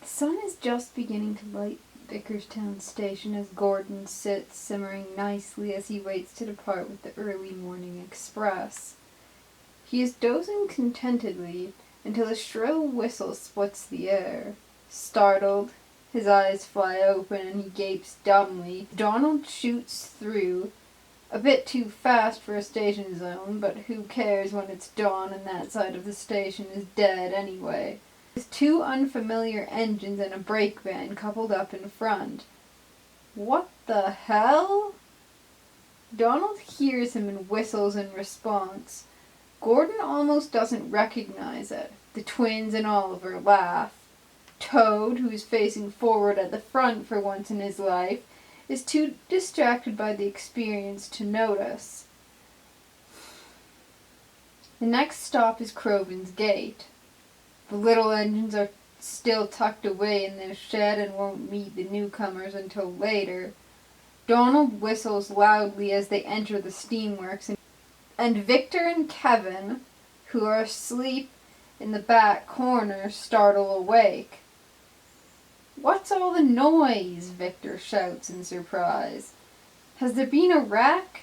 The sun is just beginning to light Vickerstown station as Gordon sits simmering nicely as he waits to depart with the early morning express. He is dozing contentedly until a shrill whistle splits the air. Startled, his eyes fly open and he gapes dumbly. Donald shoots through, a bit too fast for a station zone, but who cares when it's dawn and that side of the station is dead anyway. With two unfamiliar engines and a brake van coupled up in front. What the hell? Donald hears him and whistles in response. Gordon almost doesn't recognize it. The twins and Oliver laugh. Toad, who is facing forward at the front for once in his life, is too distracted by the experience to notice. The next stop is Crovan's Gate. The little engines are still tucked away in their shed and won't meet the newcomers until later. Donald whistles loudly as they enter the steamworks, and Victor and Kevin, who are asleep in the back corner, startle awake. "What's all the noise?" Victor shouts in surprise. "Has there been a wreck?"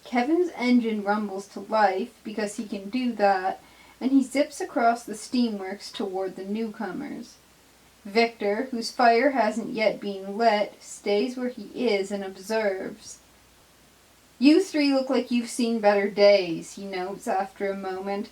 Kevin's engine rumbles to life, because he can do that, and he zips across the steamworks toward the newcomers. Victor, whose fire hasn't yet been lit, stays where he is and observes. "You three look like you've seen better days," he notes after a moment.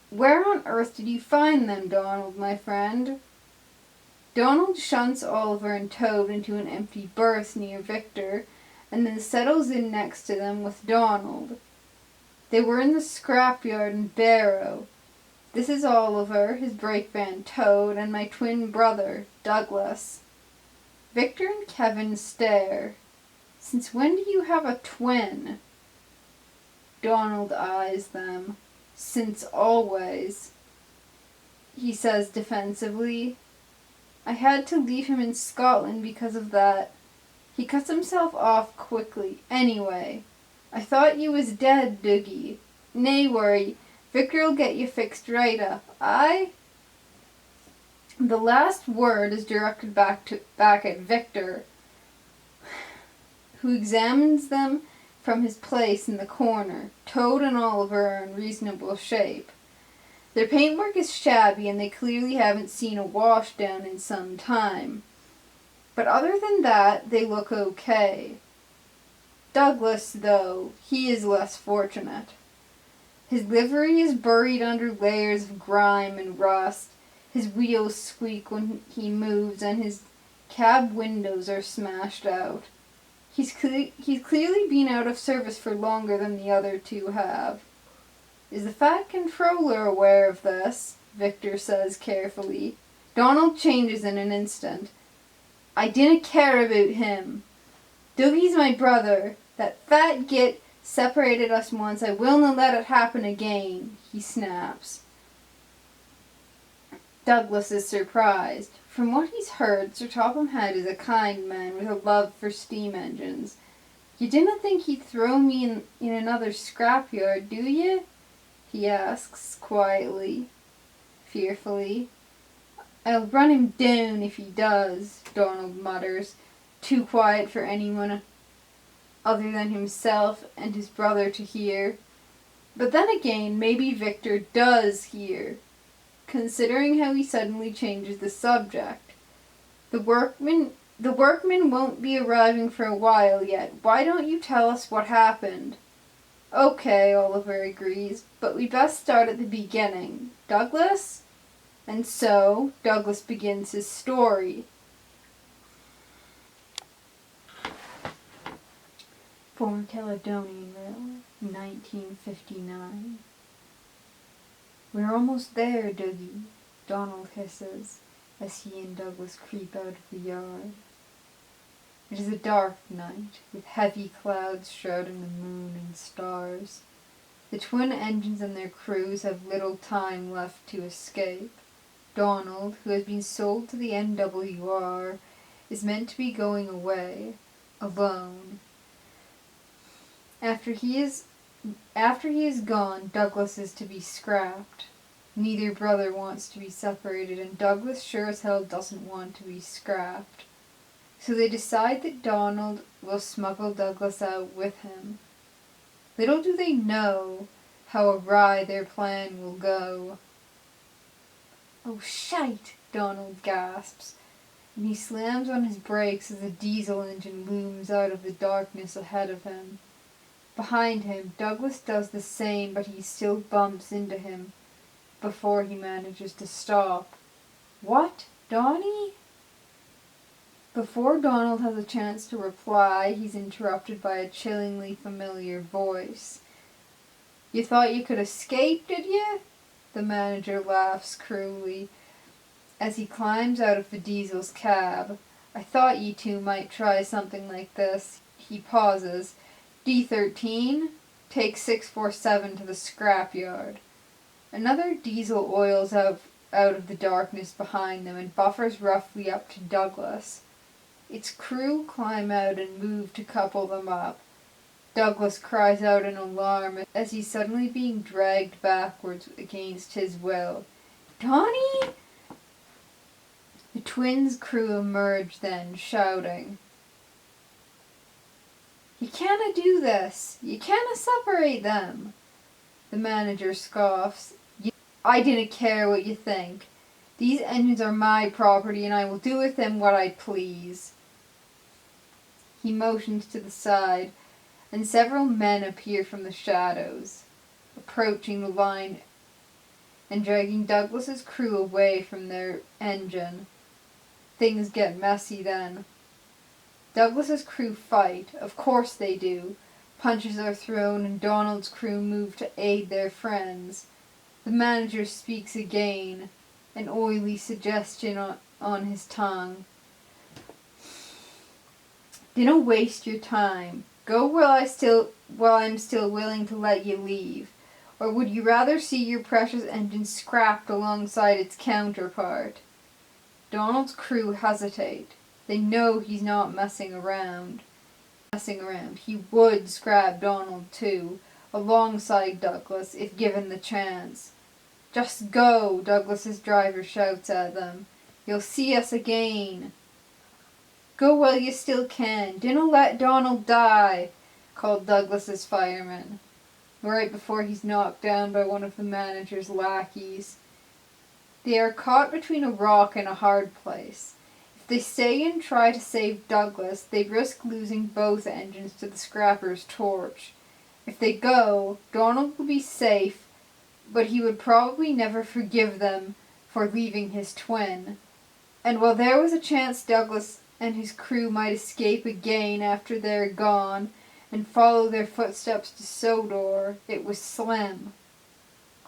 "Where on earth did you find them, Donald, my friend?" Donald shunts Oliver and Toad into an empty berth near Victor, and then settles in next to them with Donald. They were in the scrapyard in Barrow. This is Oliver, his brake van Toad, and my twin brother, Douglas. Victor and Kevin stare. "Since when do you have a twin?" Donald eyes them. "Since always," he says defensively. "I had to leave him in Scotland because of that." He cuts himself off quickly. "Anyway, I thought you was dead, Doogie. Nay worry, Victor'll get you fixed right up. Aye?" The last word is directed back at Victor, who examines them from his place in the corner. Toad and Oliver are in reasonable shape. Their paintwork is shabby and they clearly haven't seen a wash down in some time. But other than that, they look okay. Douglas, though, he is less fortunate. His livery is buried under layers of grime and rust, his wheels squeak when he moves, and his cab windows are smashed out. He's clearly been out of service for longer than the other two have. "Is the Fat Controller aware of this?" Victor says carefully. Donald changes in an instant. "I dinna care about him. Dougie's my brother. That fat git separated us once. I willna let it happen again," he snaps. Douglas is surprised. From what he's heard, Sir Topham Hatt is a kind man with a love for steam engines. "You dinna think he'd throw me in another scrapyard, do ye?" he asks quietly, fearfully. "I'll run him down if he does," Donald mutters, too quiet for anyone other than himself and his brother to hear. But then again, maybe Victor does hear, considering how he suddenly changes the subject. The workmen won't be arriving for a while yet. Why don't you tell us what happened?" "Okay," Oliver agrees, "but we best start at the beginning. Douglas?" And so, Douglas begins his story. Former Caledonian Railway, 1959. "We're almost there, Dougie," Donald hisses, as he and Douglas creep out of the yard. It is a dark night, with heavy clouds shrouding the moon and stars. The twin engines and their crews have little time left to escape. Donald, who has been sold to the NWR, is meant to be going away, alone. After he is gone, Douglas is to be scrapped. Neither brother wants to be separated, and Douglas sure as hell doesn't want to be scrapped. So they decide that Donald will smuggle Douglas out with him. Little do they know how awry their plan will go. "Oh, shite!" Donald gasps, and he slams on his brakes as a diesel engine looms out of the darkness ahead of him. Behind him, Douglas does the same, but he still bumps into him before he manages to stop. "What, Donnie?" Before Donald has a chance to reply, he's interrupted by a chillingly familiar voice. "You thought you could escape, did you?" The manager laughs cruelly as he climbs out of the diesel's cab. "I thought you two might try something like this." He pauses. "D13, take 647 to the scrapyard." Another diesel oils out of the darkness behind them and buffers roughly up to Douglas. Its crew climb out and move to couple them up. Douglas cries out in alarm as he's suddenly being dragged backwards against his will. "Donnie!" The twins' crew emerge then, shouting. "You canna do this! You canna separate them!" The manager scoffs. "I dinna care what you think. These engines are my property and I will do with them what I please." He motions to the side, and several men appear from the shadows, approaching the line and dragging Douglas's crew away from their engine. Things get messy then. Douglas's crew fight, of course they do. Punches are thrown and Donald's crew move to aid their friends. The manager speaks again, an oily suggestion on his tongue. "Dinna waste your time. Go while I'm still willing to let you leave. Or would you rather see your precious engine scrapped alongside its counterpart?" Donald's crew hesitate. They know he's not messing around. He would scrap Donald too, alongside Douglas, if given the chance. "Just go," Douglas's driver shouts at them. "You'll see us again." "Go while you still can. Dinna let Donald die," called Douglas's fireman, right before he's knocked down by one of the manager's lackeys. They are caught between a rock and a hard place. If they stay and try to save Douglas, they risk losing both engines to the scrapper's torch. If they go, Donald will be safe, but he would probably never forgive them for leaving his twin. And while there was a chance Douglas and his crew might escape again after they're gone and follow their footsteps to Sodor, it was slim.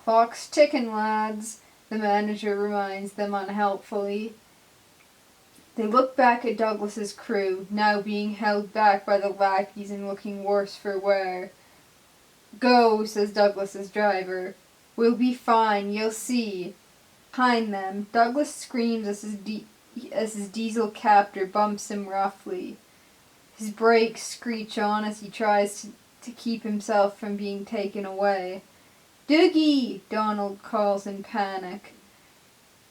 "Clock's ticking, lads," the manager reminds them unhelpfully. They look back at Douglas's crew, now being held back by the lackeys and looking worse for wear. "Go," says Douglas's driver. "We'll be fine, you'll see." Behind them, Douglas screams as his diesel captor bumps him roughly. His brakes screech on as he tries to keep himself from being taken away. "Doogie!" Donald calls in panic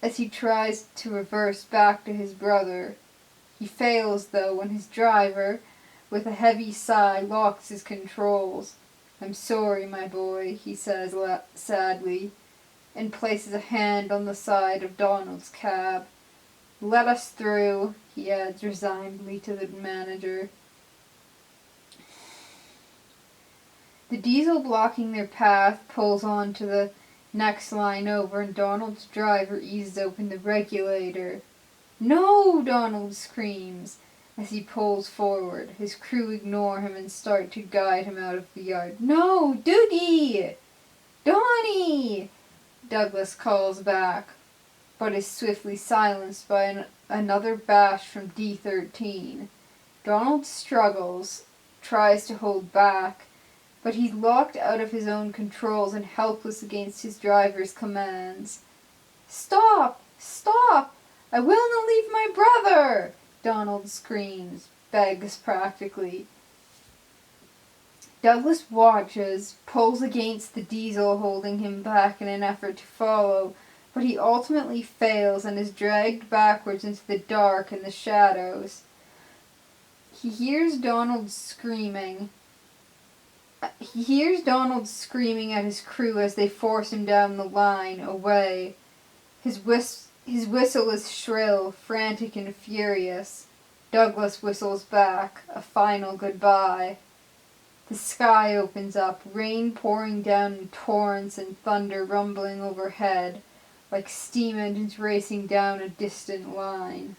as he tries to reverse back to his brother. He fails though when his driver, with a heavy sigh, locks his controls. "I'm sorry, my boy," he says sadly, and places a hand on the side of Donald's cab. "Let us through," he adds resignedly to the manager. The diesel blocking their path pulls on to the next line over, and Donald's driver eases open the regulator. "No!" Donald screams as he pulls forward. His crew ignore him and start to guide him out of the yard. "No! Doogie! Donnie!" Douglas calls back, but is swiftly silenced by another bash from D13. Donald struggles, tries to hold back, but he's locked out of his own controls and helpless against his driver's commands. "Stop! Stop! I will not leave my brother!" Donald screams, begs practically. Douglas watches, pulls against the diesel holding him back in an effort to follow, but he ultimately fails and is dragged backwards into the dark and the shadows. He hears Donald screaming. He hears Donald screaming at his crew as they force him down the line, away. His whistle is shrill, frantic and furious. Douglas whistles back, a final goodbye. The sky opens up, rain pouring down in torrents and thunder rumbling overhead, like steam engines racing down a distant line.